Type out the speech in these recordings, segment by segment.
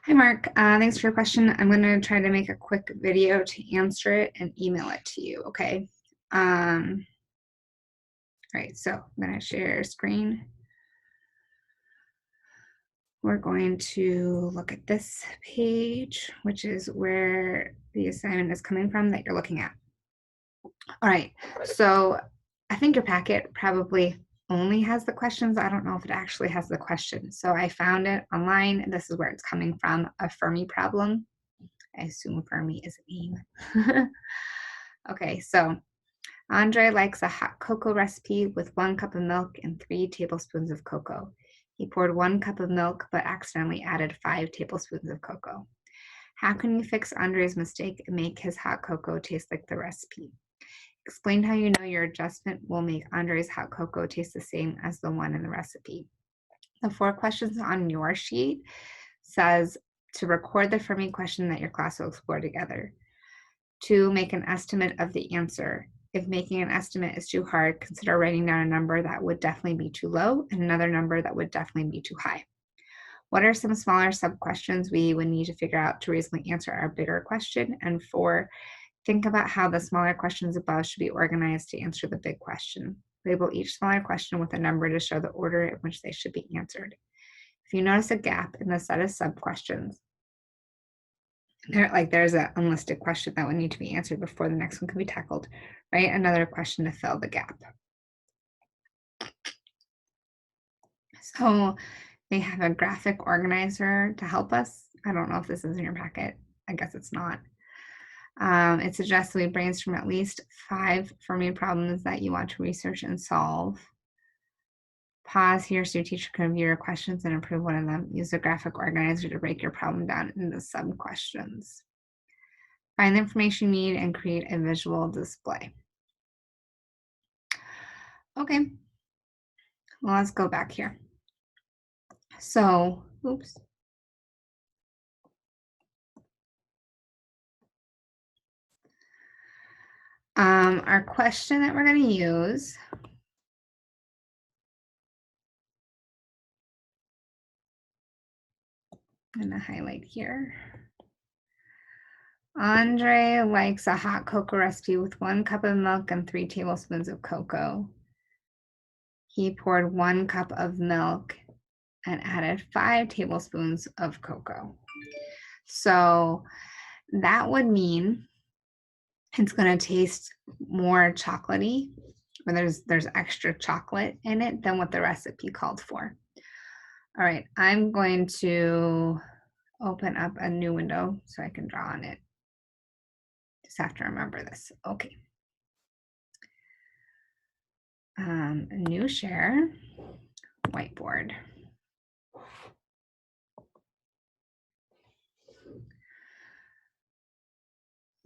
Hi, Mark. Thanks for your question. I'm going to try to make a quick video to answer it and email it to you, okay? All right, so I'm going to share screen. We're going to look at this page, which is where the assignment is coming from that you're looking at. All right, so I think your packet probably only has the questions. I don't know if it actually has the questions. So I found it online. This is where it's coming from, a Fermi problem. I assume Fermi is a name. Okay, so Andre likes a hot cocoa recipe with 1 cup of milk and 3 tablespoons of cocoa. He poured 1 cup of milk but accidentally added 5 tablespoons of cocoa. How can you fix Andre's mistake and make his hot cocoa taste like the recipe? Explain how you know your adjustment will make Andre's hot cocoa taste the same as the one in the recipe. The 4 questions on your sheet says to record the Fermi question that your class will explore together. 2, make an estimate of the answer. If making an estimate is too hard, consider writing down a number that would definitely be too low and another number that would definitely be too high. What are some smaller sub-questions we would need to figure out to reasonably answer our bigger question? And 4, think about how the smaller questions above should be organized to answer the big question. Label each smaller question with a number to show the order in which they should be answered. If you notice a gap in the set of sub-questions, there's an unlisted question that would need to be answered before the next one can be tackled, right? Another question to fill the gap. So they have a graphic organizer to help us. I don't know if this is in your packet. I guess it's not. It suggests we brainstorm at least 5 Fermi problems that you want to research and solve. Pause here so your teacher can review your questions and approve one of them. Use the graphic organizer to break your problem down into sub-questions. Find the information you need and create a visual display. Okay, well, let's go back here. So, oops. Our question that we're going to use I'm going to highlight here. Andre likes a hot cocoa recipe with 1 cup of milk and 3 tablespoons of cocoa. He poured 1 cup of milk and added 5 tablespoons of cocoa. So that would mean it's going to taste more chocolatey, or there's extra chocolate in it than what the recipe called for. All right, I'm going to open up a new window so I can draw on it. Just have to remember this. Okay. New share, whiteboard.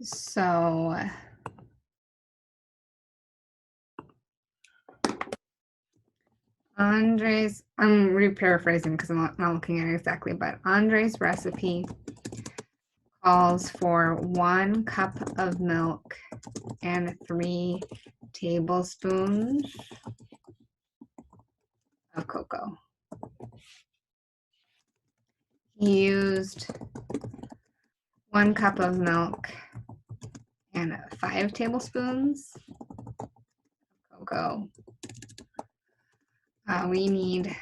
So Andre's, I'm re-paraphrasing because I'm not looking at it exactly, but Andre's recipe calls for 1 cup of milk and 3 tablespoons of cocoa. He used 1 cup of milk and 5 tablespoons of cocoa. We need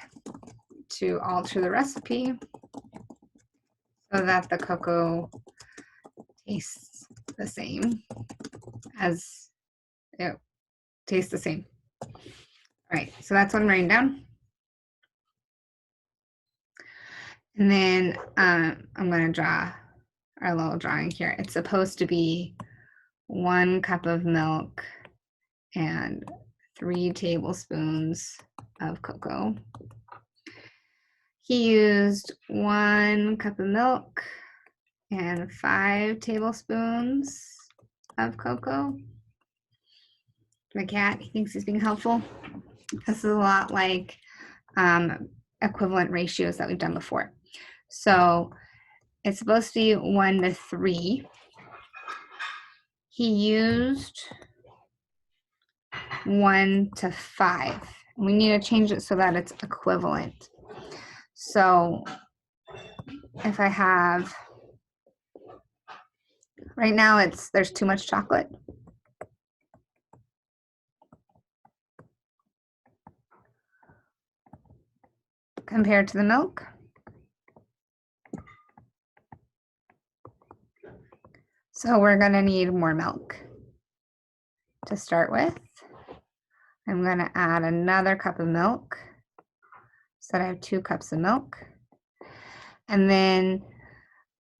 to alter the recipe so that the cocoa tastes the same as it tastes the same. All right, so that's what I'm writing down. And then I'm going to draw our little drawing here. It's supposed to be 1 cup of milk and 3 tablespoons of cocoa. He used 1 cup of milk and 5 tablespoons of cocoa. My cat, he thinks he's being helpful. This is a lot like equivalent ratios that we've done before. So it's supposed to be 1 to 3. He used 1 to 5. We need to change it so that it's equivalent. So if I have, right now there's too much chocolate. Compared to the milk. So we're going to need more milk to start with. I'm going to add another cup of milk. So I have 2 cups of milk. And then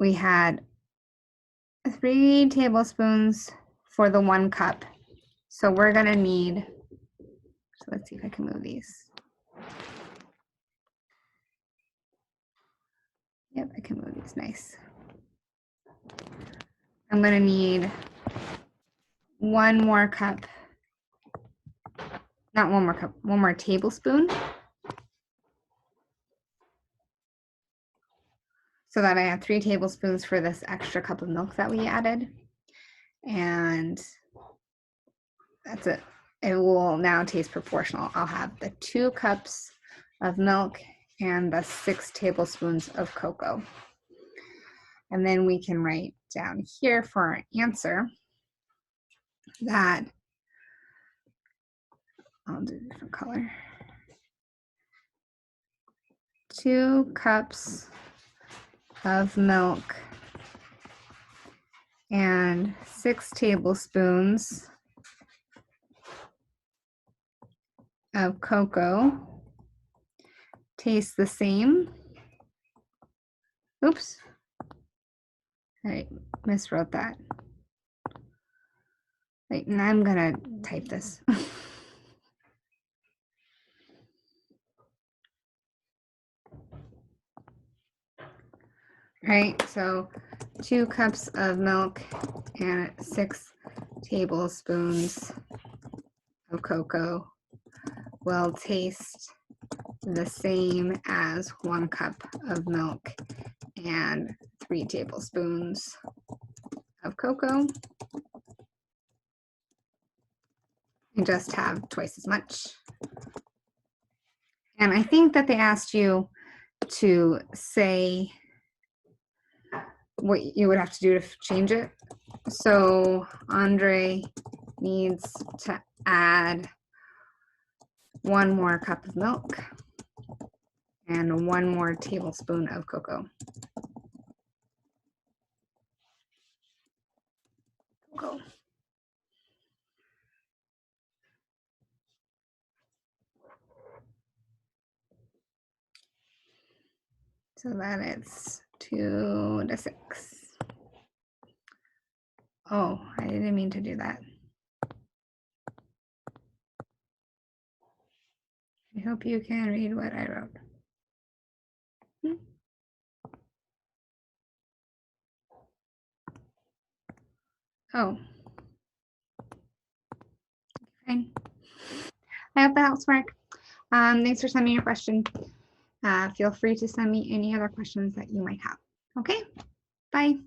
we had 3 tablespoons for the 1 cup. So we're going to need, so let's see if I can move these. Yep, I can move these, nice. I'm going to need 1 more cup, not 1 more cup, 1 more tablespoon. So that I have 3 tablespoons for this extra cup of milk that we added. And that's it. It will now taste proportional. I'll have the 2 cups of milk and the 6 tablespoons of cocoa. And then we can write down here for our answer that, I'll do a different color, 2 cups of milk and 6 tablespoons of cocoa taste the same. Oops, I miswrote that. Wait, and I'm gonna type this. Right, so 2 cups of milk and 6 tablespoons of cocoa will taste the same as 1 cup of milk and 3 tablespoons of cocoa. And just have twice as much. And I think that they asked you to say what you would have to do to change it. So Andre needs to add 1 more cup of milk and 1 more tablespoon of cocoa. So that is 2 to 6. Oh, I didn't mean to do that. I hope you can read what I wrote. Oh. Fine. I hope that helps, Mark. Thanks for sending me your question. Feel free to send me any other questions that you might have. Okay, bye.